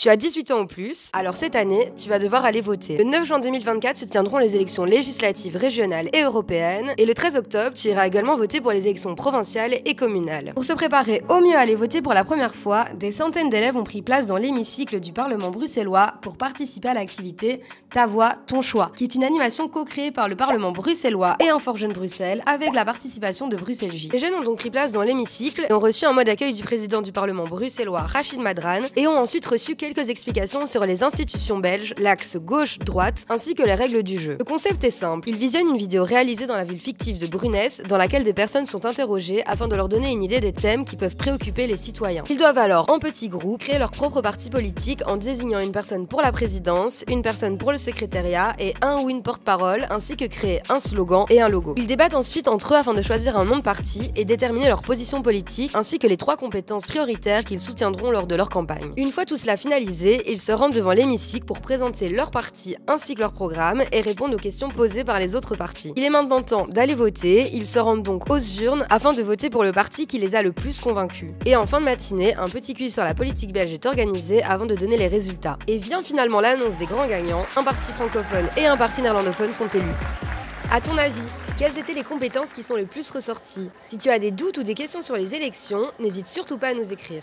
Tu as 18 ans ou plus, alors cette année, tu vas devoir aller voter. Le 9 juin 2024 se tiendront les élections législatives régionales et européennes, et le 13 octobre, tu iras également voter pour les élections provinciales et communales. Pour se préparer au mieux à aller voter pour la première fois, des centaines d'élèves ont pris place dans l'hémicycle du Parlement bruxellois pour participer à l'activité Ta voix, ton choix, qui est une animation co-créée par le Parlement bruxellois et Infort Jeune Bruxelles, avec la participation de Bruxelles J. Les jeunes ont donc pris place dans l'hémicycle et ont reçu un mot d'accueil du président du Parlement bruxellois, Rachid Madran, et ont ensuite reçu quelques explications sur les institutions belges, l'axe gauche-droite, ainsi que les règles du jeu. Le concept est simple, ils visionnent une vidéo réalisée dans la ville fictive de Bruness, dans laquelle des personnes sont interrogées afin de leur donner une idée des thèmes qui peuvent préoccuper les citoyens. Ils doivent alors, en petits groupes, créer leur propre parti politique en désignant une personne pour la présidence, une personne pour le secrétariat et un ou une porte-parole, ainsi que créer un slogan et un logo. Ils débattent ensuite entre eux afin de choisir un nom de parti et déterminer leur position politique, ainsi que les 3 compétences prioritaires qu'ils soutiendront lors de leur campagne. Une fois tout cela finalisé, ils se rendent devant l'hémicycle pour présenter leur parti ainsi que leur programme et répondre aux questions posées par les autres partis. Il est maintenant temps d'aller voter, ils se rendent donc aux urnes afin de voter pour le parti qui les a le plus convaincus. Et en fin de matinée, un petit quiz sur la politique belge est organisé avant de donner les résultats. Et vient finalement l'annonce des grands gagnants, un parti francophone et un parti néerlandophone sont élus. À ton avis, quelles étaient les compétences qui sont les plus ressorties? Si tu as des doutes ou des questions sur les élections, n'hésite surtout pas à nous écrire.